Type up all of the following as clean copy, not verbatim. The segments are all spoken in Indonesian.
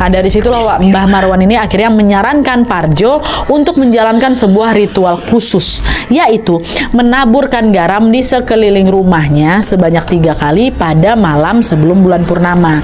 Nah, dari situlah Wak, Mbah Marwan ini akhirnya menyarankan Parjo untuk menjalankan sebuah ritual khusus, yaitu menaburkan garam di sekeliling rumahnya sebanyak 3 kali pada malam sebelum bulan purnama.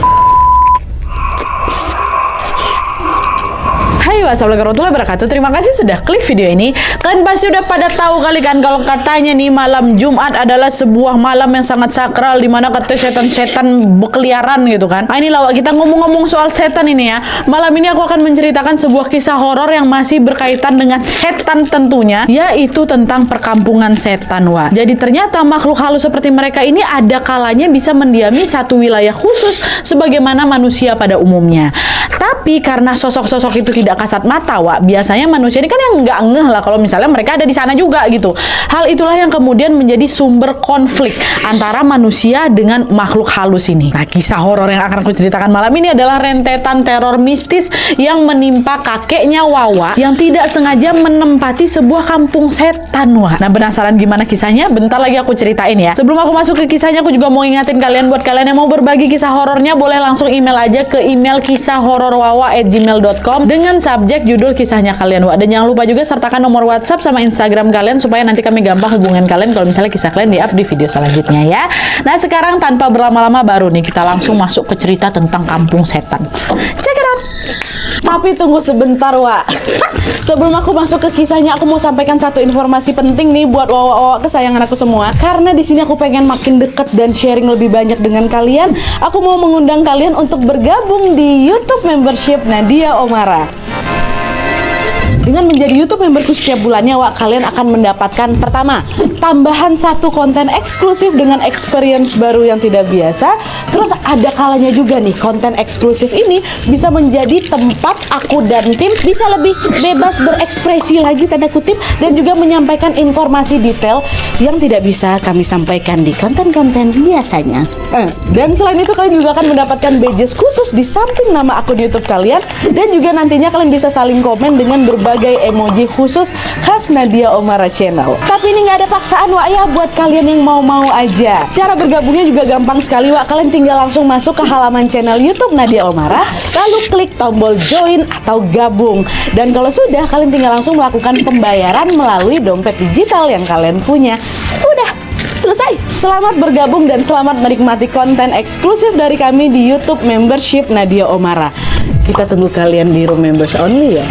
Hai, wassalamualaikum warahmatullahi wabarakatuh. Terima kasih sudah klik video ini. Kalian pasti udah pada tahu kali kan kalau katanya nih malam Jumat adalah sebuah malam yang sangat sakral di mana katanya setan-setan berkeliaran gitu kan. Nah, ini lawak kita ngomong-ngomong soal setan ini ya. Malam ini aku akan menceritakan sebuah kisah horor yang masih berkaitan dengan setan tentunya, yaitu tentang perkampungan setan, Wak. Jadi ternyata makhluk halus seperti mereka ini ada kalanya bisa mendiami satu wilayah khusus sebagaimana manusia pada umumnya. Tapi karena sosok-sosok itu tidak kasat mata, Wak, biasanya manusia ini kan yang nggak ngeh lah kalau misalnya mereka ada di sana juga gitu. Hal itulah yang kemudian menjadi sumber konflik antara manusia dengan makhluk halus ini. Nah, kisah horor yang akan aku ceritakan malam ini adalah rentetan teror mistis yang menimpa kakeknya Wawa yang tidak sengaja menempati sebuah kampung setan, Wak. Nah, penasaran gimana kisahnya? Bentar lagi aku ceritain ya. Sebelum aku masuk ke kisahnya, aku juga mau ingatin kalian, buat kalian yang mau berbagi kisah horornya, boleh langsung email aja ke email kisahhororwawa@gmail.com dengan subjek judul kisahnya kalian, Wak. Dan jangan lupa juga sertakan nomor WhatsApp sama Instagram kalian supaya nanti kami gampang hubungin kalian kalau misalnya kisah kalian di-up di video selanjutnya ya. Nah, sekarang tanpa berlama-lama baru nih kita langsung masuk ke cerita tentang kampung setan. Check it out. Tapi tunggu sebentar, Wak. Sebelum aku masuk ke kisahnya, aku mau sampaikan satu informasi penting nih buat Wawa kesayangan aku semua. Karena di sini aku pengen makin deket dan sharing lebih banyak dengan kalian. Aku mau mengundang kalian untuk bergabung di YouTube membership Nadia Omara. Dengan menjadi YouTube memberku setiap bulannya, Wak, kalian akan mendapatkan pertama, tambahan satu konten eksklusif dengan experience baru yang tidak biasa. Terus ada kalanya juga nih, konten eksklusif ini bisa menjadi tempat aku dan tim bisa lebih bebas berekspresi lagi, tanda kutip, dan juga menyampaikan informasi detail yang tidak bisa kami sampaikan di konten-konten biasanya. Dan selain itu kalian juga akan mendapatkan badges khusus di samping nama akun YouTube kalian, dan juga nantinya kalian bisa saling komen dengan berbagai emoji khusus khas Nadia Omara Channel. Tapi ini nggak ada paksaan, Wak, ya, buat kalian yang mau-mau aja. Cara bergabungnya juga gampang sekali, Wak. Kalian tinggal langsung masuk ke halaman channel YouTube Nadia Omara, lalu klik tombol join atau gabung. Dan kalau sudah, kalian tinggal langsung melakukan pembayaran melalui dompet digital yang kalian punya. Udah selesai. Selamat bergabung dan selamat menikmati konten eksklusif dari kami di YouTube membership Nadia Omara. Kita tunggu kalian di room members only ya.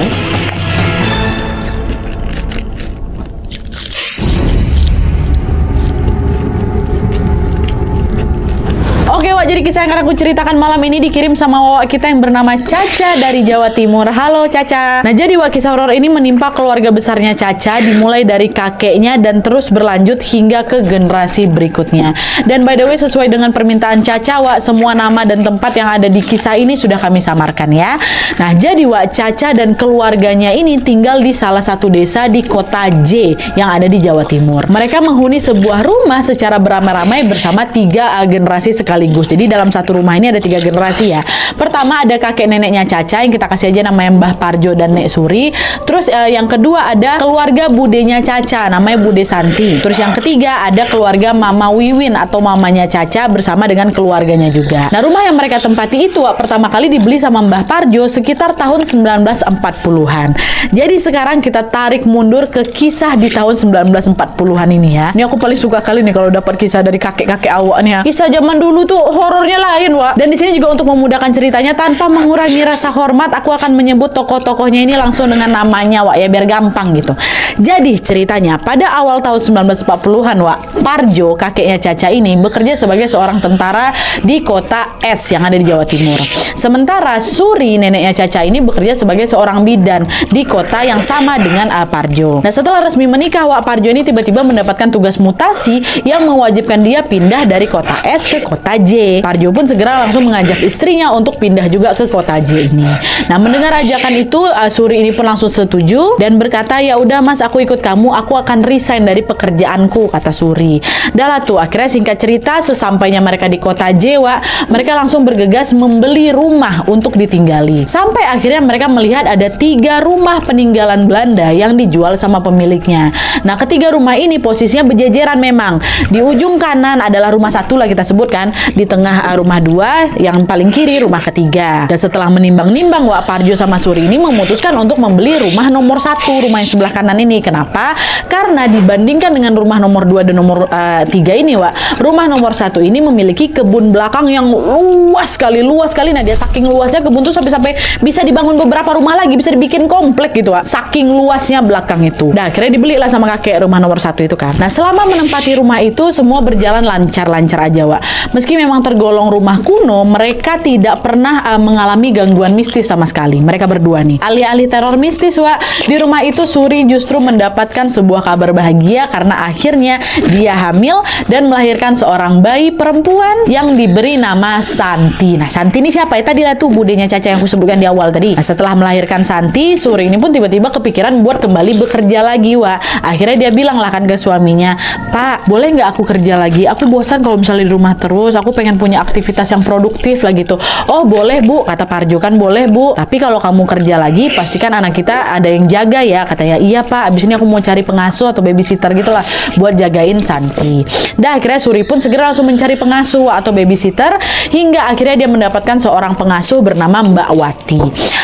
Oke, Wak, jadi kisah yang akan aku ceritakan malam ini dikirim sama Wak kita yang bernama Caca dari Jawa Timur. Halo, Caca. Nah, jadi Wak, kisah horor ini menimpa keluarga besarnya Caca, dimulai dari kakeknya dan terus berlanjut hingga ke generasi berikutnya. Dan by the way, sesuai dengan permintaan Caca, Wak, semua nama dan tempat yang ada di kisah ini sudah kami samarkan ya. Nah, jadi Wak, Caca dan keluarganya ini tinggal di salah satu desa di kota J yang ada di Jawa Timur. Mereka menghuni sebuah rumah secara beramai-ramai bersama 3 generasi sekaligus. Jadi dalam satu rumah ini ada 3 generasi ya. Pertama ada kakek neneknya Caca yang kita kasih aja namanya Mbah Parjo dan Nek Suri. Terus yang kedua ada keluarga budenya Caca namanya Bude Santi. Terus yang ketiga ada keluarga Mama Wiwin atau mamanya Caca bersama dengan keluarganya juga. Nah, rumah yang mereka tempati itu, Wak, pertama kali dibeli sama Mbah Parjo sekitar tahun 1940-an. Jadi sekarang kita tarik mundur ke kisah di tahun 1940-an ini ya. Ini aku paling suka kali nih kalau dapat kisah dari kakek-kakek awaknya. Kisah zaman dulu tuh horornya lain, Wak. Dan di sini juga untuk memudahkan ceritanya tanpa mengurangi rasa hormat, aku akan menyebut tokoh-tokohnya ini langsung dengan namanya, Wak, ya, biar gampang gitu. Jadi ceritanya pada awal tahun 1940-an, Wak, Parjo kakeknya Caca ini bekerja sebagai seorang tentara di kota S yang ada di Jawa Timur. Sementara Suri neneknya Caca ini bekerja sebagai seorang bidan di kota yang sama dengan Parjo. Nah, setelah resmi menikah, Wak, Parjo ini tiba-tiba mendapatkan tugas mutasi yang mewajibkan dia pindah dari kota S ke kota J. Parjo pun segera langsung mengajak istrinya untuk pindah juga ke kota J ini. Nah, mendengar ajakan itu, Suri ini pun langsung setuju dan berkata, ya udah Mas, aku ikut kamu, aku akan resign dari pekerjaanku, kata Suri. Dah lah tuh, akhirnya singkat cerita, sesampainya mereka di kota Jewa, mereka langsung bergegas membeli rumah untuk ditinggali. Sampai akhirnya mereka melihat ada 3 rumah peninggalan Belanda yang dijual sama pemiliknya. Nah, ketiga rumah ini posisinya berjejeran memang. Di ujung kanan adalah rumah 1 lah kita sebutkan, di tengah rumah 2, yang paling kiri rumah ketiga. Dan setelah menimbang-nimbang, Wak, Parjo sama Suri ini memutuskan untuk membeli rumah nomor 1, rumah yang sebelah kanan ini. Kenapa? Karena dibandingkan dengan rumah nomor 2 dan nomor 3 ini, Wak, rumah nomor 1 ini memiliki kebun belakang yang luas sekali. Nah, dia saking luasnya kebun tuh sampai bisa dibangun beberapa rumah lagi, bisa dibikin komplek gitu, Wak. Saking luasnya belakang itu. Nah, akhirnya dibelilah sama kakek rumah nomor 1 itu kan. Nah, selama menempati rumah itu semua berjalan lancar-lancar aja, Wak. Meski memang tergolong rumah kuno, mereka tidak pernah mengalami gangguan mistis sama sekali. Mereka berdua nih, alih-alih teror mistis, Wak, di rumah itu Suri justru mendapatkan sebuah kabar bahagia karena akhirnya dia hamil dan melahirkan seorang bayi perempuan yang diberi nama Santi. Nah, Santi ini siapa? Tadi lah tuh budenya Caca yang aku sebutkan di awal tadi. Nah, setelah melahirkan Santi, Suri ini pun tiba-tiba kepikiran buat kembali bekerja lagi, Wak. Akhirnya dia bilang lah kan ke suaminya, Pak, boleh nggak aku kerja lagi? Aku bosan kalau misalnya di rumah terus, aku pengen punya aktivitas yang produktif lah gitu. Oh, boleh Bu, kata Parjo kan, boleh Bu. Tapi kalau kamu kerja lagi, pastikan anak kita ada yang jaga ya, katanya. Iya Pak, abis ini aku mau cari pengasuh atau babysitter gitulah buat jagain Santi. Dah, akhirnya Suri pun segera langsung mencari pengasuh atau babysitter hingga akhirnya dia mendapatkan seorang pengasuh bernama Mbak Wati.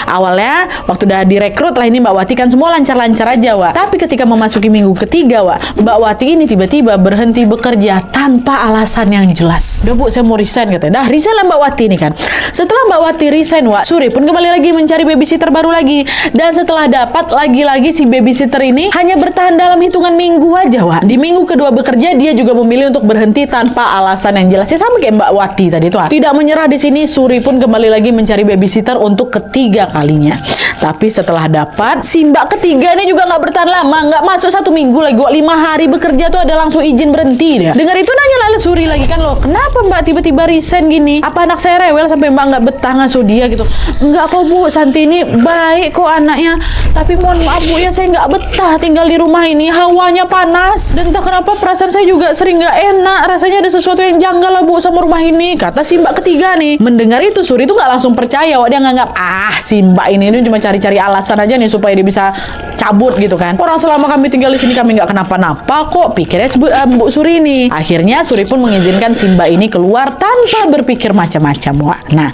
Awalnya waktu udah direkrut lah ini Mbak Wati kan semua lancar-lancar aja, Wak. Tapi ketika memasuki minggu ketiga, Wak, Mbak Wati ini tiba-tiba berhenti bekerja tanpa alasan yang jelas. Udah Bu, saya mau resign katanya. Dah, resign lah Mbak Wati ini kan. Setelah Mbak Wati resign, Wak, Suri pun kembali lagi mencari babysitter baru lagi. Dan setelah dapat, lagi-lagi si babysitter ini hanya bertahan dalam hitungan minggu aja, Wak. Di minggu kedua bekerja, dia juga memilih untuk berhenti tanpa alasan yang jelas. Ya sama kayak Mbak Wati tadi tuh. Tidak menyerah di sini, Suri pun kembali lagi mencari babysitter untuk ketiga kalinya. Tapi setelah dapat, si Mbak ketiga ini juga nggak bertahan lama, nggak masuk 1 minggu lagi, 5 hari bekerja tuh ada langsung izin berhenti dia. Dengar itu nanya lalu Suri lagi kan, loh kenapa Mbak tiba-tiba resign gini? Apa anak saya rewel sampai Mbak nggak betah ngasuh dia gitu? Enggak kok Bu, Santi ini baik kok anaknya. Tapi mohon maaf Bu ya, saya nggak betah tinggal di rumah ini, hawanya panas. Dan entah kenapa perasaan saya juga sering nggak enak, rasanya ada sesuatu yang janggal lah Bu sama rumah ini, kata si Mbak ketiga nih. Mendengar itu Suri tuh nggak langsung percaya, Wak. Dia nganggap, si Mbak ini cuma cari-cari alasan aja nih supaya dia bisa cabut gitu kan. Orang selama kami tinggal di sini kami nggak kenapa-napa kok, pikirnya Bu Suri ini. Akhirnya Suri pun mengizinkan si Mbak ini keluar tanpa berpikir macam-macam, Wak. Nah,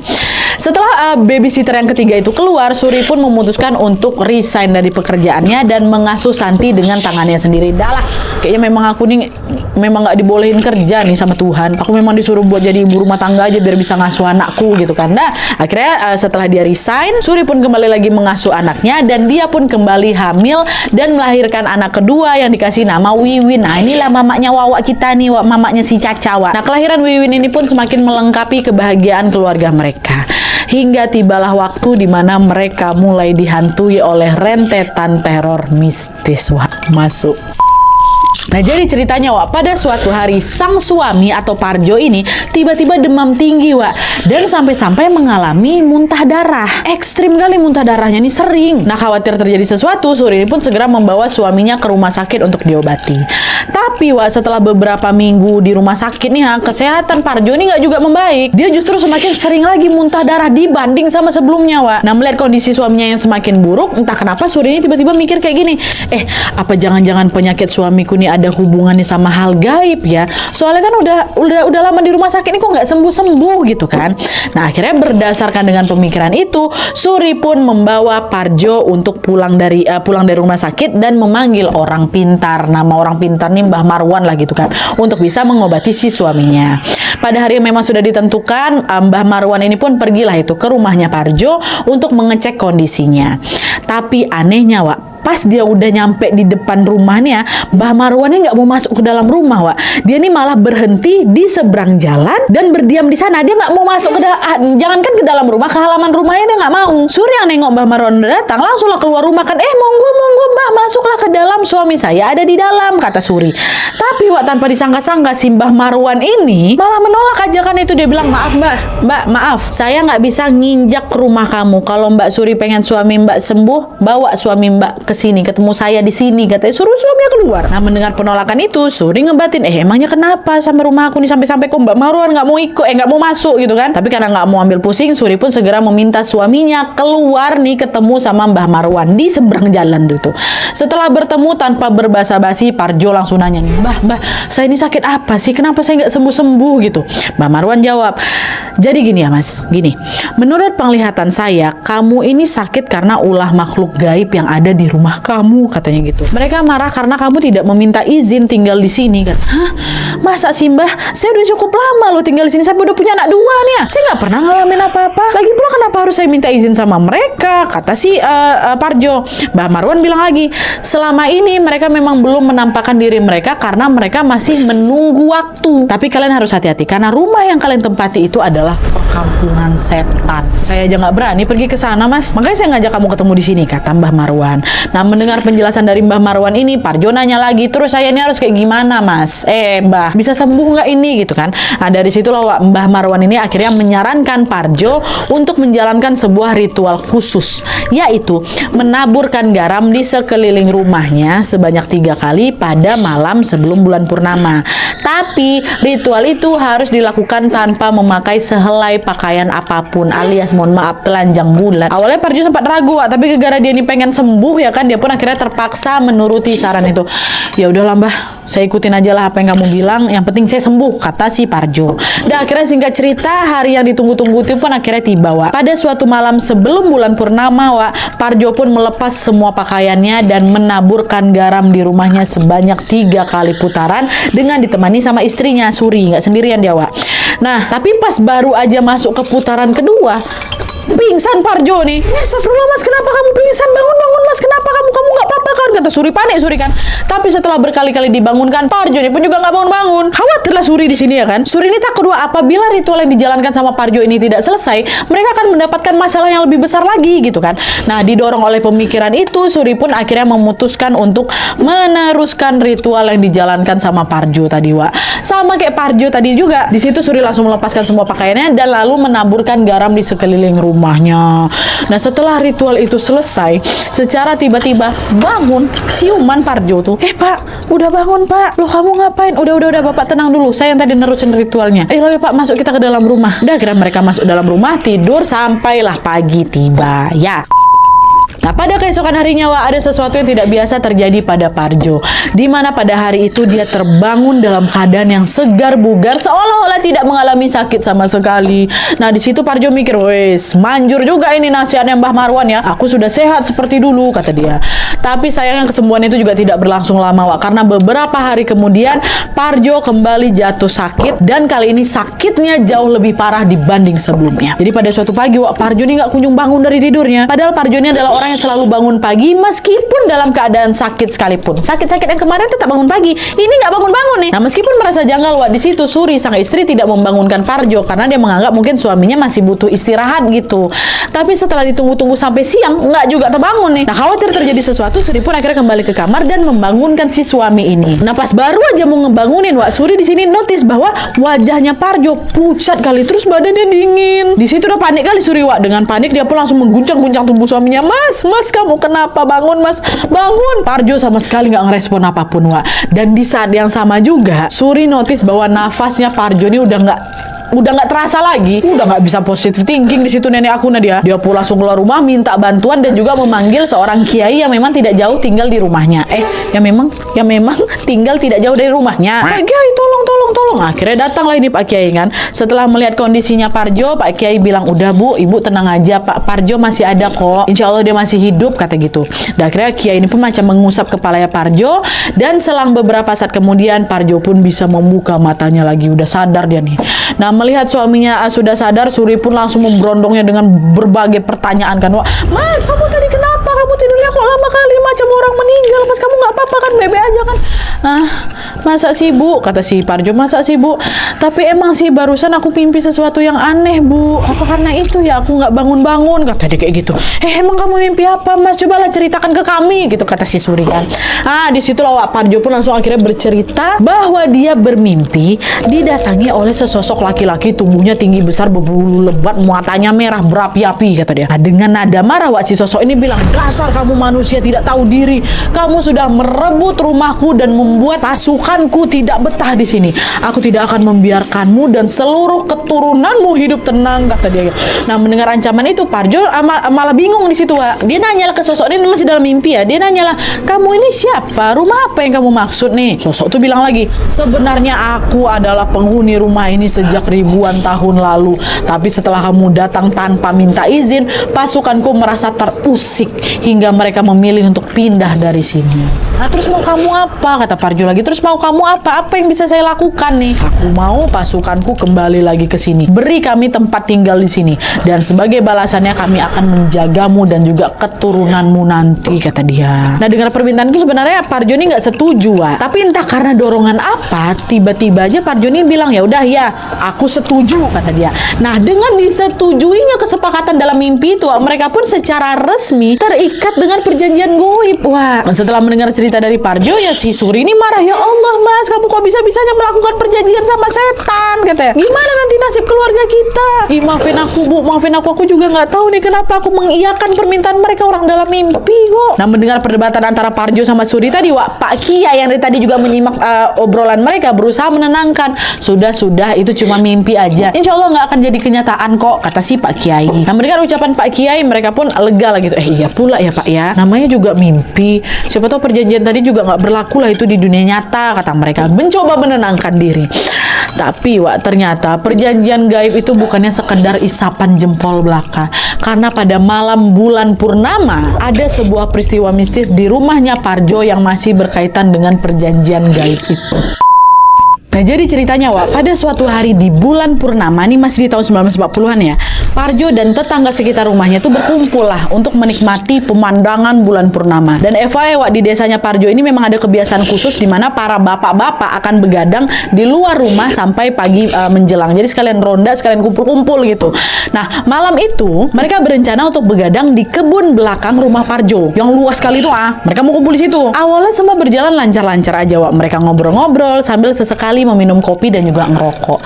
setelah babysitter yang ketiga itu keluar, Suri pun memutuskan untuk resign dari pekerjaannya dan mengasuh Santi dengan tangannya sendiri. Dah lah, kayaknya memang aku nih memang nggak dibolehin kerja nih sama Tuhan. Aku memang disuruh buat jadi ibu rumah tangga aja biar bisa ngasuh anakku gitu kan. Nah, akhirnya setelah dia resign, Suri pun kembali lagi mengasuh anaknya dan dia pun kembali hamil dan melahirkan anak kedua yang dikasih nama Wiwin. Nah, inilah mamanya Wawa kita nih, mamanya si Caca, Wak. Nah, kelahiran Wiwin ini pun semakin melengkapi kebahagiaan keluarga mereka. Hingga tibalah waktu di mana mereka mulai dihantui oleh rentetan teror mistis, Wak. Masuk. Nah, jadi ceritanya, Wak, pada suatu hari sang suami atau Parjo ini tiba-tiba demam tinggi, Wak, dan sampai-sampai mengalami muntah darah. Ekstrim kali muntah darahnya ini, sering. Nah, khawatir terjadi sesuatu, Suri ini pun segera membawa suaminya ke rumah sakit untuk diobati. Tapi, Wak, setelah beberapa minggu di rumah sakit nih, kesehatan Parjo ini nggak juga membaik. Dia justru semakin sering lagi muntah darah dibanding sama sebelumnya, Wak. Nah, melihat kondisi suaminya yang semakin buruk, entah kenapa Suri ini tiba-tiba mikir kayak gini, apa jangan-jangan penyakit suamiku nih ada hubungannya sama hal gaib ya? Soalnya kan udah lama di rumah sakit ini kok nggak sembuh-sembuh gitu kan? Nah, akhirnya berdasarkan dengan pemikiran itu, Suri pun membawa Parjo untuk pulang dari rumah sakit dan memanggil orang pintar. Nama orang pintar nih Mbah Marwan lah gitu kan, untuk bisa mengobati si suaminya. Pada hari yang memang sudah ditentukan, Mbah Marwan ini pun pergilah itu ke rumahnya Parjo untuk mengecek kondisinya. Tapi anehnya, Wak, pas dia udah nyampe di depan rumahnya, Mbah Marwan ini nggak mau masuk ke dalam rumah, Wak. Dia ini malah berhenti di seberang jalan dan berdiam di sana. Dia nggak mau masuk ke jangankan ke dalam rumah, ke halaman rumahnya dia nggak mau. Suri yang nengok Mbah Marwan udah datang, langsung lah keluar rumah kan, monggo Mbah, masuklah ke dalam, suami saya ada di dalam, kata Suri. Tapi tanpa disangka-sangka si Mbah Marwan ini malah menolak ajakan itu. Dia bilang, maaf Mbak, maaf, saya nggak bisa nginjak ke rumah kamu. Kalau Mbak Suri pengen suami Mbak sembuh, bawa suami Mbak ke sini, ketemu saya di sini, katanya, suruh suaminya keluar. Nah, mendengar penolakan itu, Suri ngebatin, emangnya kenapa sampai rumah aku nih, sampai kok Mbak Marwan nggak mau ikut, nggak mau masuk gitu kan. Tapi karena nggak mau ambil pusing, Suri pun segera meminta suaminya keluar nih, ketemu sama Mbah Marwan di seberang jalan tuh. Setelah bertemu tanpa berbasa-basi, Parjo langsung nanya nih, Mbah, saya ini sakit apa sih? Kenapa saya nggak sembuh-sembuh gitu? Mbah Marwan jawab, jadi gini ya Mas, gini. Menurut penglihatan saya, kamu ini sakit karena ulah makhluk gaib yang ada di rumah kamu, katanya gitu. Mereka marah karena kamu tidak meminta izin tinggal di sini, kan? Hah? Masa sih Mbah? Saya udah cukup lama loh tinggal di sini. Saya udah punya anak 2 nih ya. Saya nggak pernah ngalamin apa-apa. Lagi pula kenapa harus saya minta izin sama mereka? Kata si Parjo. Mbah Marwan bilang lagi, selama ini mereka memang belum menampakkan diri mereka karena mereka masih menunggu waktu. Tapi kalian harus hati-hati karena rumah yang kalian tempati itu adalah perkampungan setan. Saya aja nggak berani pergi ke sana Mas. Makanya saya ngajak kamu ketemu di sini, kata Mbah Marwan. Nah, mendengar penjelasan dari Mbah Marwan ini, Parjo nanya lagi, terus saya ini harus kayak gimana Mas? Mbah, bisa sembuh nggak ini gitu kan? Nah, dari situlah Mbah Marwan ini akhirnya menyarankan Parjo untuk menjalankan sebuah ritual khusus, yaitu menaburkan garam di sekeliling rumahnya sebanyak 3 kali pada malam sebelum bulan purnama. Tapi ritual itu harus dilakukan tanpa memakai sehelai pakaian apapun, alias mohon maaf telanjang bulat. Awalnya Parjo sempat ragu, tapi gara-gara dia ini pengen sembuh ya kan, dia pun akhirnya terpaksa menuruti saran itu. Ya udahlah Mbah, saya ikutin aja lah apa yang kamu bilang, yang penting saya sembuh, kata si Parjo. Dan akhirnya singkat cerita, hari yang ditunggu-tunggu itu pun akhirnya tiba Pada suatu malam sebelum bulan purnama Parjo pun melepas semua pakaiannya dan menaburkan garam di rumahnya sebanyak 3 kali putaran dengan ditemani sama istrinya Suri, nggak sendirian dia Nah, tapi pas baru aja masuk ke putaran kedua, pingsan Parjo nih. Astagfirullah Mas, kenapa kamu pingsan? Bangun Mas, kenapa kamu nggak apa-apa kan? Kata Suri, panik Suri kan. Tapi setelah berkali-kali dibangunkan, Parjo ini pun juga nggak bangun-bangun. Khawatirlah Suri di sini ya kan. Suri ini takut apabila ritual yang dijalankan sama Parjo ini tidak selesai, mereka akan mendapatkan masalah yang lebih besar lagi gitu kan. Nah, didorong oleh pemikiran itu, Suri pun akhirnya memutuskan untuk meneruskan ritual yang dijalankan sama Parjo tadi Sama kayak Parjo tadi juga. Di situ Suri langsung melepaskan semua pakaiannya dan lalu menaburkan garam di sekeliling rumahnya. Nah, setelah ritual itu selesai, secara tiba-tiba bangun siuman Parjo tuh. Pak, udah bangun Pak. Loh, kamu ngapain? Udah Bapak tenang dulu. Saya yang tadi nerusin ritualnya. Lagi Pak, masuk kita ke dalam rumah. Udah, akhirnya mereka masuk dalam rumah, tidur sampailah pagi tiba ya. Nah, pada keesokan harinya ada sesuatu yang tidak biasa terjadi pada Parjo, di mana pada hari itu dia terbangun dalam keadaan yang segar bugar, seolah-olah tidak mengalami sakit sama sekali. Nah, di situ Parjo mikir, wes manjur juga ini nasihatnya Mbah Marwan ya. Aku sudah sehat seperti dulu, kata dia. Tapi sayangnya kesembuhan itu juga tidak berlangsung lama karena beberapa hari kemudian Parjo kembali jatuh sakit dan kali ini sakitnya jauh lebih parah dibanding sebelumnya. Jadi pada suatu pagi Parjo ini nggak kunjung bangun dari tidurnya. Padahal Parjo ini adalah orang yang selalu bangun pagi meskipun dalam keadaan sakit sekalipun. Sakit-sakit yang kemarin tetap bangun pagi, ini nggak bangun-bangun nih. Nah, meskipun merasa janggal di situ Suri sang istri tidak membangunkan Parjo karena dia menganggap mungkin suaminya masih butuh istirahat gitu. Tapi setelah ditunggu-tunggu sampai siang nggak juga terbangun nih. Nah, khawatir terjadi sesuatu, Suri pun akhirnya kembali ke kamar dan membangunkan si suami ini. Nah, pas baru aja mau ngebangunin Suri di sini notice bahwa wajahnya Parjo pucat kali, terus badannya dingin. Di situ udah panik kali Suri dengan panik dia pun langsung mengguncang-guncang tubuh suaminya. Mas, kamu kenapa? Bangun Mas, bangun. Parjo sama sekali nggak ngerespon apapun Dan di saat yang sama juga Suri notice bahwa nafasnya Parjo ini udah nggak terasa lagi, udah nggak bisa positive thinking di situ nenek aku dia pun langsung keluar rumah minta bantuan dan juga memanggil seorang kiai yang memang tidak jauh tinggal di rumahnya. Yang memang tinggal tidak jauh dari rumahnya. Pak Kiai, tolong. Akhirnya datanglah ini Pak Kiai kan. Setelah melihat kondisinya Parjo, Pak Kiai bilang, udah Bu, Ibu tenang aja, Pak Parjo masih ada kok. Insya Allah dia masih hidup, kata gitu. Dan akhirnya Kiai ini pun macam mengusap kepalanya Parjo dan selang beberapa saat kemudian Parjo pun bisa membuka matanya lagi, udah sadar dia nih. Nah, melihat suaminya sudah sadar, Suri pun langsung memberondongnya dengan berbagai pertanyaan kan. Mas, kamu tadi kenapa? Kamu tidurnya kok lama kali macam orang meninggal? Mas, kamu nggak apa-apa kan? Bebe aja kan? Masa sih Bu? Kata si Parjo, masa sih Bu? Tapi emang sih barusan aku mimpi sesuatu yang aneh, Bu. Apa karena itu ya aku nggak bangun-bangun? Kata dia kayak gitu. Emang kamu mimpi apa, Mas? Cobalah ceritakan ke kami, gitu kata si Suri kan. Disitulah Wak Parjo pun langsung akhirnya bercerita bahwa dia bermimpi didatangi oleh sesosok laki-laki, tubuhnya tinggi besar, berbulu lebat, matanya merah berapi-api, kata dia. Dengan nada marah Wak, si sosok ini bilang, dasar kamu manusia tidak tahu diri. Kamu sudah merebut rumahku dan membuat pasukanku tidak betah di sini. Aku tidak akan membiarkanmu dan seluruh keturunanmu hidup tenang, kata dia. Nah, mendengar ancaman itu Parjo malah bingung di situ, Wak. Dia nanyalah ke sosok ini, masih dalam mimpi ya. Dia nanyalah, kamu ini siapa? Rumah apa yang kamu maksud nih? Sosok tuh bilang lagi, sebenarnya aku adalah penghuni rumah ini sejak ribuan tahun lalu. Tapi setelah kamu datang tanpa minta izin, pasukanku merasa terusik hingga mereka memilih untuk pindah dari sini. Nah, terus mau kamu apa? Kata Parjo lagi. Terus mau kamu apa? Apa yang bisa saya lakukan nih? Aku mau pasukanku kembali lagi ke sini. Beri kami tempat tinggal di sini. Dan sebagai balasannya kami akan menjagamu dan juga keturunanmu nanti, kata dia. Nah, dengan permintaan itu sebenarnya Parjo ini nggak setuju, Wak. Tapi entah karena dorongan apa, tiba-tiba aja Parjo ini bilang, ya udah ya, aku setuju, kata dia. Nah, dengan disetujuinya kesepakatan dalam mimpi itu, mereka pun secara resmi terikat dengan perjanjian goib. Wah, setelah mendengar cerita dari Parjo, ya si Suri ini marah. Ya Allah, Mas, kamu kok bisa-bisanya melakukan perjanjian sama setan, katanya. Gimana nanti nasib keluarga kita? Maafin aku, Bu, maafin aku juga nggak tahu nih kenapa aku mengiyakan permintaan mereka, orang dalam mimpi kok. Nah, mendengar perdebatan antara Parjo sama Suri tadi, Wak, Pak Kiai yang dari tadi juga menyimak obrolan mereka berusaha menenangkan. Sudah, itu cuma mimpi aja. Insya Allah nggak akan jadi kenyataan kok, kata si Pak Kiai. Nah, mendengar ucapan Pak Kiai, mereka pun lega lah gitu. Iya pula ya Pak ya, namanya juga mimpi. Siapa tahu perjanjian tadi juga nggak berlaku lah itu di dunia nyata, kata mereka. Mencoba menenangkan diri. Tapi Wak, ternyata perjanjian gaib itu bukannya sekedar isapan jempol belaka. Karena pada malam bulan purnama ada sebuah peristiwa mistis di rumahnya Parjo yang masih berkaitan dengan perjanjian gaib itu. Nah, jadi ceritanya, Wak, pada suatu hari di bulan purnama, ini masih di tahun 1940-an ya, Parjo dan tetangga sekitar rumahnya itu berkumpul lah untuk menikmati pemandangan bulan purnama. Dan FYI, Wak, di desanya Parjo ini memang ada kebiasaan khusus di mana para bapak-bapak akan begadang di luar rumah sampai pagi menjelang. Jadi sekalian ronda, sekalian kumpul-kumpul gitu. Nah, malam itu mereka berencana untuk begadang di kebun belakang rumah Parjo yang luas sekali itu. Mereka mau kumpul di situ. Awalnya semua berjalan lancar-lancar aja, Wak. Mereka ngobrol-ngobrol sambil sesekali meminum kopi dan juga ngerokok.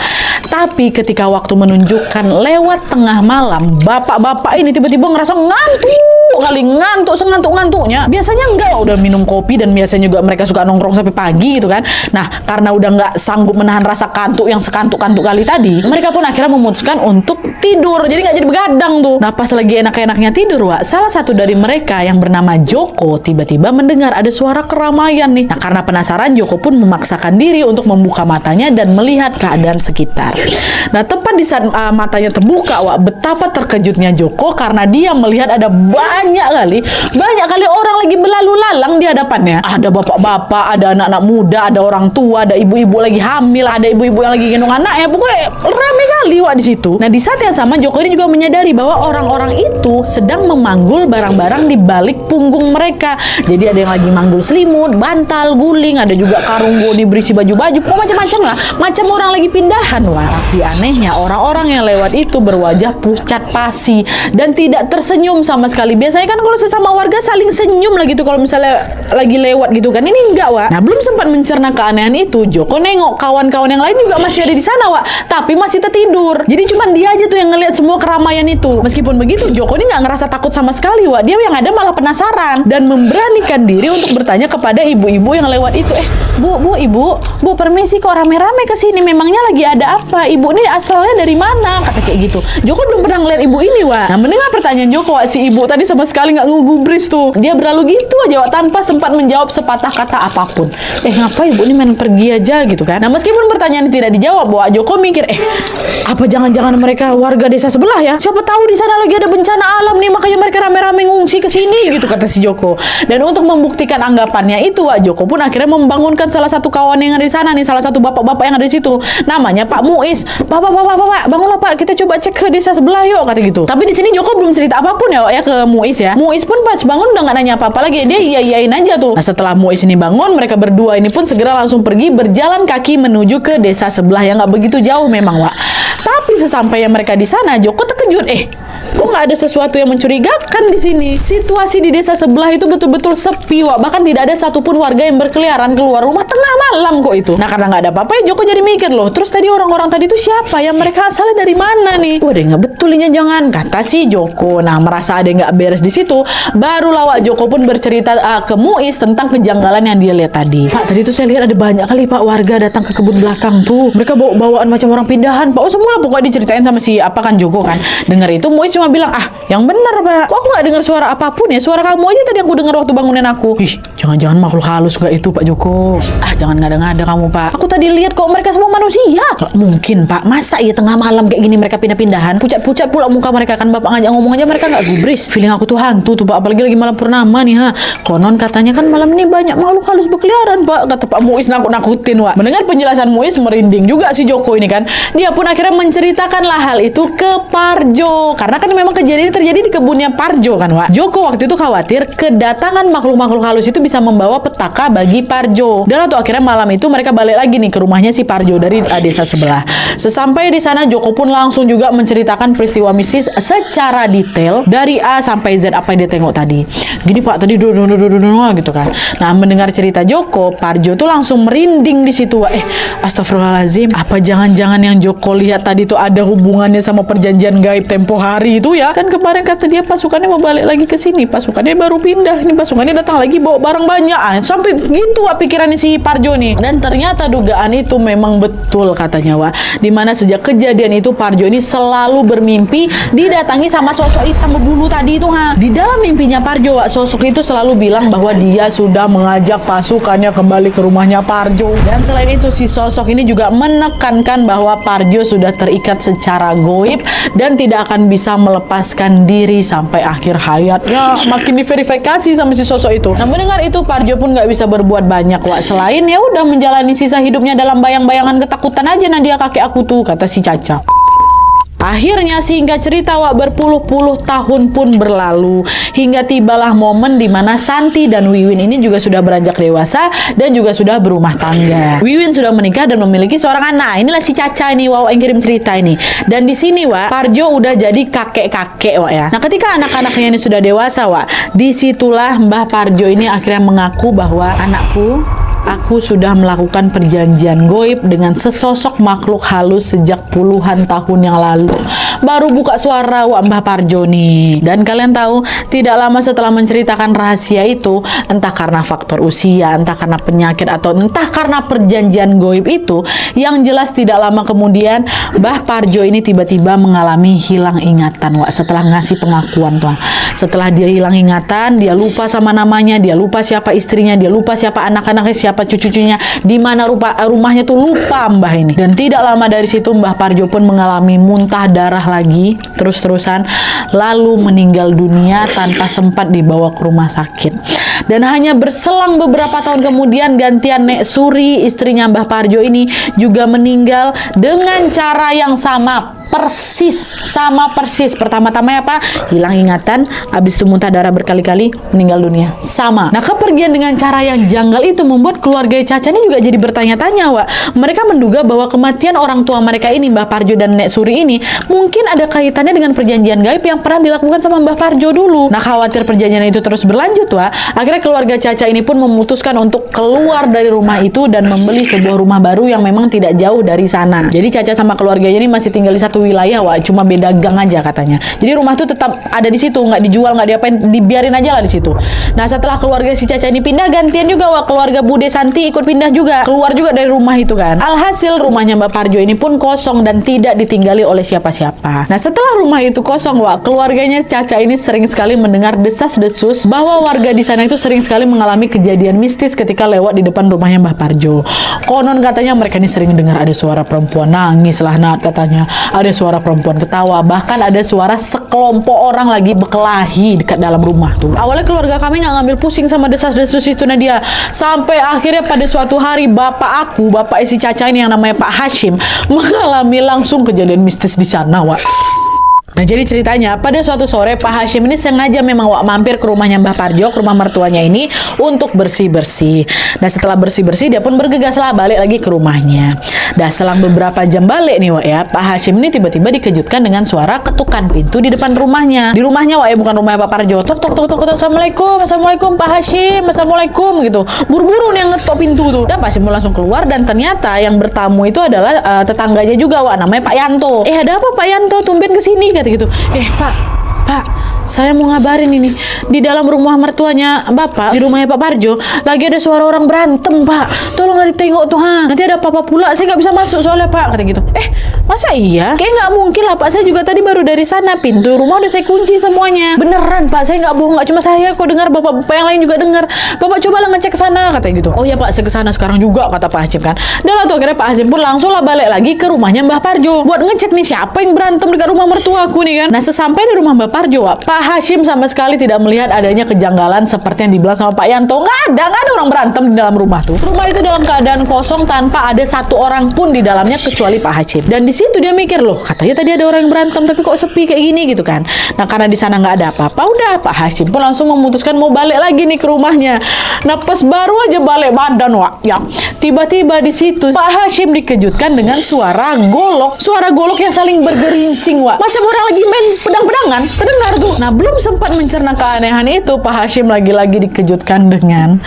Tapi ketika waktu menunjukkan lewat tengah malam, bapak-bapak ini tiba-tiba ngerasa ngantuk sengantuk-ngantuknya. Biasanya enggak, udah minum kopi dan biasanya juga mereka suka nongkrong sampai pagi gitu kan. Nah, karena udah nggak sanggup menahan rasa kantuk yang sekantuk-kantuk kali tadi, mereka pun akhirnya memutuskan untuk tidur. Jadi nggak jadi begadang tuh. Nah, pas lagi enak-enaknya tidur, Wak, salah satu dari mereka yang bernama Joko tiba-tiba mendengar ada suara keramaian nih. Nah, karena penasaran, Joko pun memaksakan diri untuk membuka matanya dan melihat keadaan sekitar. Nah, tepat di saat matanya terbuka, Wak, betapa terkejutnya Joko karena dia melihat ada banyak kali orang lagi berlalu lalang di hadapannya. Ada bapak-bapak, ada anak-anak muda, ada orang tua, ada ibu-ibu lagi hamil, ada ibu-ibu yang lagi gendong anaknya. Pokoknya ramai kali, Wak, di situ. Nah, di saat yang sama Joko ini juga menyadari bahwa orang-orang itu sedang memanggul barang-barang di balik punggung mereka. Jadi ada yang lagi manggul selimut, bantal, guling, ada juga karung goni berisi baju-baju, macam-macam lah. Macam orang lagi pindahan, Wak. Tapi anehnya orang-orang yang lewat itu berwajah pucat pasi dan tidak tersenyum sama sekali. Biasanya kan kalau sesama warga saling senyum lah gitu kalau misalnya lagi lewat gitu kan. Ini enggak, Wak. Nah, belum sempat mencerna keanehan itu, Joko nengok kawan-kawan yang lain juga masih ada di sana, Wak, tapi masih tertidur. Jadi cuma dia aja tuh yang ngelihat semua keramaian itu. Meskipun begitu, Joko ini nggak ngerasa takut sama sekali, Wak. Dia yang ada malah penasaran dan memberanikan diri untuk bertanya kepada ibu-ibu yang lewat itu. Bu, permisi, kok rame-rame ke sini? Memangnya lagi ada apa? Ibu ini asalnya dari mana? Kata kayak gitu. Joko belum pernah ngeliat ibu ini, Wak. Nah, mendengar pertanyaan Joko, Wak, si ibu tadi sama sekali nggak ngegubris tuh. Dia berlalu gitu aja, Wak, tanpa sempat menjawab sepatah kata apapun. Ngapa ibu ini main pergi aja gitu kan? Nah, meskipun pertanyaan ini tidak dijawab, Wak, Joko mikir, apa jangan-jangan mereka warga desa sebelah ya? Siapa tahu di sana lagi ada bencana alam nih, makanya mereka rame-rame ngungsi ke sini gitu, kata si Joko. Dan untuk membuktikan anggapannya itu, Wak, Joko pun akhirnya membangunkan salah satu kawan yang ada di sana nih, salah satu bapak-bapak yang ada di situ. Namanya Pak Muiz. Pak, bangunlah Pak, kita coba cek ke desa sebelah yuk, kata gitu. Tapi di sini Joko belum cerita apapun ya, Wak, ya ke Muiz ya. Muiz pun pas bangun udah nggak nanya apa-apa lagi, dia iyain aja tuh. Nah, setelah Muiz ini bangun, mereka berdua ini pun segera langsung pergi berjalan kaki menuju ke desa sebelah yang nggak begitu jauh memang, Wak. Tapi sesampainya mereka di sana, Joko terkejut. Kok nggak ada sesuatu yang mencurigakan di sini? Situasi di desa sebelah itu betul-betul sepi, Wak. Bahkan tidak ada satupun warga yang berkeliaran keluar rumah tengah malam kok itu. Nah, karena nggak ada apa-apa ya, Joko jadi mikir loh. Terus tadi orang-orang tadi itu siapa? Yang mereka asalnya dari mana nih? Wah, deh nggak betulnya jangan, kata si Joko. Nah, merasa ada yang nggak beres di situ, barulah Wak Joko pun bercerita ke Muiz tentang kejanggalan yang dia lihat tadi. Pak, tadi tuh saya lihat ada banyak kali Pak warga datang ke kebun belakang tuh. Mereka bawa bawaan macam orang pindahan, Pak. Oh, semua pokoknya diceritain sama si apa kan Joko kan. Dengar itu Muiz cuma bilang, yang benar Pak. Kok aku nggak dengar suara apapun ya? Suara kamu aja tadi aku dengar waktu bangunin aku. Jangan-jangan makhluk halus nggak itu Pak Joko? Jangan ngada-ngada kamu Pak. Aku tadi lihat kok mereka semua manusia. Nggak mungkin Pak. Masa ya tengah malam kayak gini mereka pindah-pindahan? Pucat-pucat pula muka mereka kan. Bapak ngajak ngomong aja mereka nggak gubris. Feeling aku tuh hantu tuh Pak. Apalagi lagi malam purnama nih Konon katanya kan malam ini banyak makhluk halus berkeliaran Pak. Kata Pak Muiz nakut-nakutin Wak. Mendengar penjelasan Muiz merinding juga si Joko ini kan. Dia pun akhirnya menceritakanlah hal itu ke Parjo. Karena kan memang kejadian ini terjadi di kebunnya Parjo kan Wak. Joko waktu itu khawatir kedatangan makhluk-makhluk halus itu bisa membawa petaka bagi Parjo. Dan waktu akhirnya malam itu mereka balik lagi nih ke rumahnya si Parjo dari desa sebelah. Sesampai di sana Joko pun langsung juga menceritakan peristiwa mistis secara detail dari A sampai Z apa yang dia tengok tadi. Gini Pak tadi gitu kan. Nah, mendengar cerita Joko, Parjo tuh langsung merinding di situ Wak. Astagfirullahaladzim, apa jangan-jangan yang Joko lihat tadi tuh ada hubungannya sama perjanjian gaib tempo hari itu ya? Kan kemarin kata dia pasukannya mau balik lagi ke sini, pasukannya baru pindah, ini pasukannya datang lagi bawa barang banyak. Sampai gitu pikirannya si Parjo nih. Dan ternyata dugaan itu memang betul katanya Wak. Dimana sejak kejadian itu Parjo ini selalu bermimpi didatangi sama sosok hitam berbulu tadi itu Di dalam mimpinya Parjo Wak, sosok itu selalu bilang bahwa dia sudah mengajak pasukannya kembali ke rumahnya Parjo. Dan selain itu si sosok ini juga menekankan bahwa Parjo sudah terikat secara goib dan tidak akan bisa melepaskan diri sampai akhir hayatnya. Makin diverifikasi sama si sosok itu. Nah, mendengar itu Parjo pun nggak bisa berbuat banyak Wak. Selain ya udah menjalani sisa hidupnya dalam bayang-bayangan ketakutan aja. Nadia kakek aku tuh, kata si Caca. Akhirnya singkat cerita Wak, berpuluh-puluh tahun pun berlalu hingga tibalah momen di mana Santi dan Wiwin ini juga sudah beranjak dewasa dan juga sudah berumah tangga. Wiwin sudah menikah dan memiliki seorang anak. Inilah si Caca ini Wak yang kirim cerita ini. Dan di sini Wak, Parjo udah jadi kakek-kakek Wak ya. Nah, ketika anak-anaknya ini sudah dewasa Wak, disitulah Mbah Parjo ini akhirnya mengaku bahwa anakku, aku sudah melakukan perjanjian goib dengan sesosok makhluk halus sejak puluhan tahun yang lalu. Baru buka suara Wak Mbah Parjo nih. Dan kalian tahu, tidak lama setelah menceritakan rahasia itu, entah karena faktor usia, entah karena penyakit, atau entah karena perjanjian goib itu, yang jelas tidak lama kemudian Mbah Parjo ini tiba-tiba mengalami hilang ingatan Wak. Setelah ngasih pengakuan tuh, setelah dia hilang ingatan, dia lupa sama namanya, dia lupa siapa istrinya, dia lupa siapa anak-anaknya, siapa cucu-cucunya, di mana rumahnya tuh lupa Mbah ini. Dan tidak lama dari situ Mbah Parjo pun mengalami muntah darah lagi terus-terusan, lalu meninggal dunia tanpa sempat dibawa ke rumah sakit. Dan hanya berselang beberapa tahun kemudian gantian Nek Suri, istrinya Mbah Parjo ini juga meninggal dengan cara yang sama sama persis. Pertama-tama apa? Hilang ingatan, habis itu muntah darah berkali-kali, meninggal dunia. Sama. Nah, kepergian dengan cara yang janggal itu membuat keluarga Caca ini juga jadi bertanya-tanya, Wak. Mereka menduga bahwa kematian orang tua mereka ini, Mbah Parjo dan Nek Suri ini, mungkin ada kaitannya dengan perjanjian gaib yang pernah dilakukan sama Mbah Parjo dulu. Nah, khawatir perjanjian itu terus berlanjut, Wak. Akhirnya keluarga Caca ini pun memutuskan untuk keluar dari rumah itu dan membeli sebuah rumah baru yang memang tidak jauh dari sana. Jadi Caca sama keluarganya ini masih tinggal di satu wilayah Wak, cuma beda gang aja katanya. Jadi rumah tuh tetap ada di situ, nggak dijual, nggak diapain, dibiarin aja lah di situ. Nah, setelah keluarga si Caca ini pindah, gantian juga Wak, keluarga Bude Santi ikut pindah juga, keluar juga dari rumah itu kan. Alhasil rumahnya Mbak Parjo ini pun kosong dan tidak ditinggali oleh siapa-siapa. Nah, setelah rumah itu kosong Wak, keluarganya Caca ini sering sekali mendengar desas-desus bahwa warga di sana itu sering sekali mengalami kejadian mistis ketika lewat di depan rumahnya Mbah Parjo. Konon katanya mereka ini sering dengar ada suara perempuan nangis lah, katanya ada ada suara perempuan ketawa, bahkan ada suara sekelompok orang lagi berkelahi dekat dalam rumah tuh. Awalnya keluarga kami nggak ngambil pusing sama desas-desus itu Nadia, sampai akhirnya pada suatu hari bapak si Caca ini yang namanya Pak Hashim mengalami langsung kejadian mistis di sana, Wak. Nah, jadi ceritanya pada suatu sore Pak Hashim ini sengaja memang mampir ke rumahnya Mbah Parjo, ke rumah mertuanya ini untuk bersih-bersih. Nah, setelah bersih-bersih dia pun bergegas lah balik lagi ke rumahnya. Nah, selang beberapa jam balik nih Wak ya, Pak Hashim ini tiba-tiba dikejutkan dengan suara ketukan pintu di depan rumahnya. Di rumahnya Wak ya, bukan rumahnya Pak Parjo. Tok tok tok tok, Assalamualaikum Pak Hashim, Assalamualaikum gitu. Buru-buru nih yang ngetok pintu tuh. Dan Pak Hashim langsung keluar dan ternyata yang bertamu itu adalah tetangganya juga Wak, namanya Pak Yanto. Ada apa Pak Yanto, tumben kesini kata gitu. Pak, saya mau ngabarin ini, di dalam rumah mertuanya Bapak, di rumahnya Pak Parjo, lagi ada suara orang berantem Pak, tolonglah ditengok tuh, nanti ada apa-apa pula, saya nggak bisa masuk soalnya Pak, kata gitu. Masa iya? Kayak nggak mungkin lah Pak, saya juga tadi baru dari sana, pintu rumah udah saya kunci semuanya. Beneran Pak, saya nggak bohong, nggak cuma saya kok dengar, bapak-bapak yang lain juga dengar. Bapak cobalah ngecek sana, kata gitu. Oh ya Pak, saya ke sana sekarang juga, kata Pak Hashim kan. Dan lalu akhirnya Pak Hashim pun langsung lah balik lagi ke rumahnya Mbah Parjo buat ngecek nih siapa yang berantem dekat rumah mertuaku nih kan. Nah, sesampai di rumah Mbah Parjo, Pak Hashim sama sekali tidak melihat adanya kejanggalan seperti yang dibilang sama Pak Yanto. Nggak ada orang berantem di dalam rumah tuh. Rumah itu dalam keadaan kosong tanpa ada satu orang pun di dalamnya kecuali Pak Hashim. Dan di situ dia mikir, loh katanya tadi ada orang yang berantem tapi kok sepi kayak gini gitu kan. Nah, karena di sana nggak ada apa-apa, udah Pak Hashim pun langsung memutuskan mau balik lagi nih ke rumahnya. Nah, pas baru aja balik badan Wak ya, tiba-tiba di situ Pak Hashim dikejutkan dengan suara golok yang saling bergerincing Wak, macam orang lagi main pedang-pedangan, terdengar tuh. Nah, belum sempat mencerna keanehan itu, Pak Hashim lagi-lagi dikejutkan dengan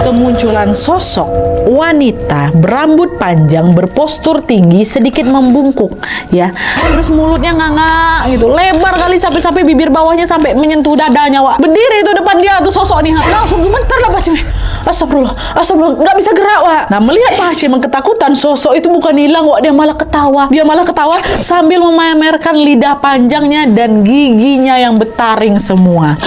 kemunculan sosok wanita berambut panjang, berpostur tinggi, sedikit membungkuk ya, terus mulutnya nganga gitu, lebar kali sampai bibir bawahnya sampai menyentuh dadanya Wak. Berdiri itu depan dia tuh sosok nih, langsung gemetar lah pasti. Astagfirullah, nggak bisa gerak Wak. Nah, melihat Pak Hashim ketakutan, sosok itu bukan hilang Wak, dia malah ketawa sambil memamerkan lidah panjangnya dan giginya yang bertaring semua.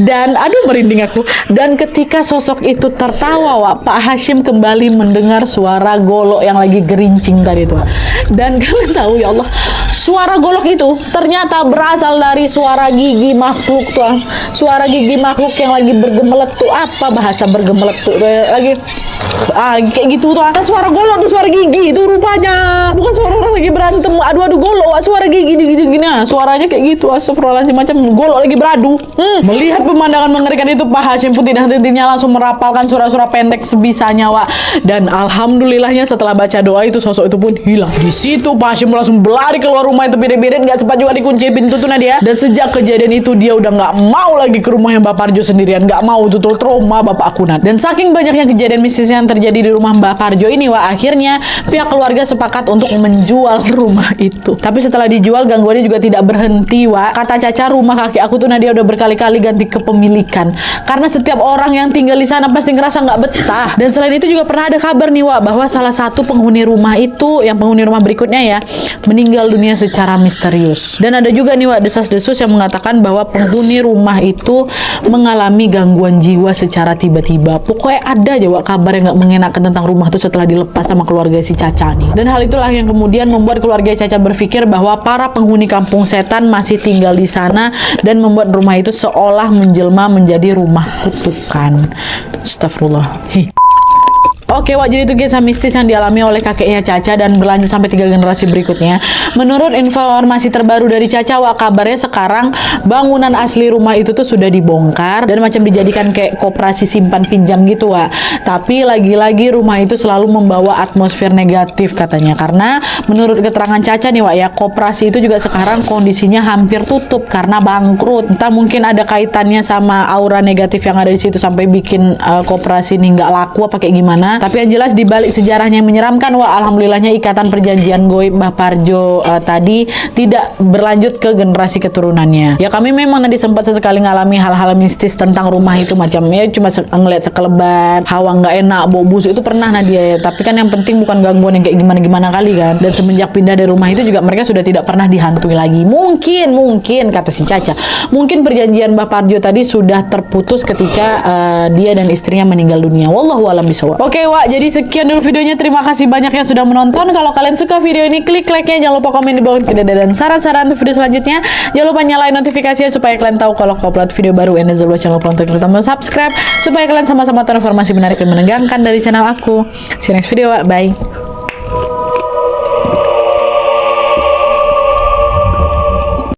Dan aduh merinding aku. Dan ketika sosok itu tertawa Wak, Pak Hashim kembali mendengar suara golok yang lagi gerincing tadi itu Wak. Dan kalian tahu ya Allah, suara golok itu ternyata berasal dari suara gigi makhluk tuh. Suara gigi makhluk yang lagi bergemelet tuh, apa bahasa bergemelet tuh lagi kayak gitu tuh. Kan suara golok tuh, suara gigi itu rupanya, bukan suara orang lagi berantem adu golok Wak. Suara gigi gini nah, suaranya kayak gitu. Astagfirullahaladzim, macam golok lagi beradu. Melihat pemandangan mengerikan itu, Pak Hashim pun tidak henti-hentinya langsung merapalkan surah-surah pendek sebisanya Wak. Dan alhamdulillahnya setelah baca doa itu sosok itu pun hilang. Di situ Pak Hashim langsung berlari keluar rumah itu beret-beret, nggak sempat juga dikunci pintu tuh Nadia. Dan sejak kejadian itu dia udah nggak mau lagi ke rumah yang Mbak Parjo sendirian, nggak mau, tuh trauma Bapak Kunat. Dan saking banyaknya kejadian mistis yang terjadi di rumah Mbak Parjo ini Wak, akhirnya pihak keluarga sepakat untuk menjual rumah itu. Tapi setelah dijual, gangguannya juga tidak berhenti Wak. Kata Caca, rumah kakek aku tuh Nadia udah berkali-kali ganti kepemilikan karena setiap orang yang tinggal di sana pasti ngerasa nggak betah. Dan selain itu juga pernah ada kabar nih Wak, bahwa salah satu penghuni rumah itu, yang penghuni rumah berikutnya ya, meninggal dunia secara misterius. Dan ada juga nih Wak, desas-desus yang mengatakan bahwa penghuni rumah itu mengalami gangguan jiwa secara tiba-tiba. Pokoknya ada aja Wak kabar yang nggak mengenakan tentang rumah itu setelah dilepas sama keluarga si Caca nih. Dan hal itulah yang kemudian membuat keluarga Caca berpikir bahwa para penghuni kampung setan masih tinggal di sana dan membuat rumah itu seolah menjelma menjadi rumah kutukan. Astagfirullah. Oke Wak, jadi itu kisah mistis yang dialami oleh kakeknya Caca dan berlanjut sampai 3 generasi berikutnya. Menurut informasi terbaru dari Caca Wak, kabarnya sekarang bangunan asli rumah itu tuh sudah dibongkar dan macam dijadikan kayak koperasi simpan pinjam gitu Wak. Tapi lagi-lagi rumah itu selalu membawa atmosfer negatif katanya, karena menurut keterangan Caca nih Wak ya, koperasi itu juga sekarang kondisinya hampir tutup karena bangkrut. Entah mungkin ada kaitannya sama aura negatif yang ada di situ sampai bikin koperasi ini nggak laku apa kayak gimana. Tapi yang jelas di balik sejarahnya yang menyeramkan Wak, alhamdulillahnya ikatan perjanjian goib Mbah Parjo tadi tidak berlanjut ke generasi keturunannya. Ya kami memang nanti sempat sesekali ngalami hal-hal mistis tentang rumah itu, macam ya cuma ngeliat sekelebat, hawa nggak enak, bau busuk itu pernah Nadia ya. Tapi kan yang penting bukan gangguan yang kayak gimana-gimana kali kan. Dan semenjak pindah dari rumah itu juga mereka sudah tidak pernah dihantui lagi. Mungkin kata si Caca, mungkin perjanjian Mbah Parjo tadi sudah terputus ketika dia dan istrinya meninggal dunia. Wallahu a'lam bishawab. Oke Wak. Jadi sekian dulu videonya. Terima kasih banyak yang sudah menonton. Kalau kalian suka video ini, klik like-nya. Jangan lupa komen di bawah tidak ada dan saran-saran untuk video selanjutnya. Jangan lupa nyalain notifikasinya supaya kalian tahu kalau aku upload video baru. And as always, jangan lupa untuk klik tombol subscribe supaya kalian sama-sama tahu informasi menarik dan menegangkan dari channel aku. See you next video, Wak. Bye.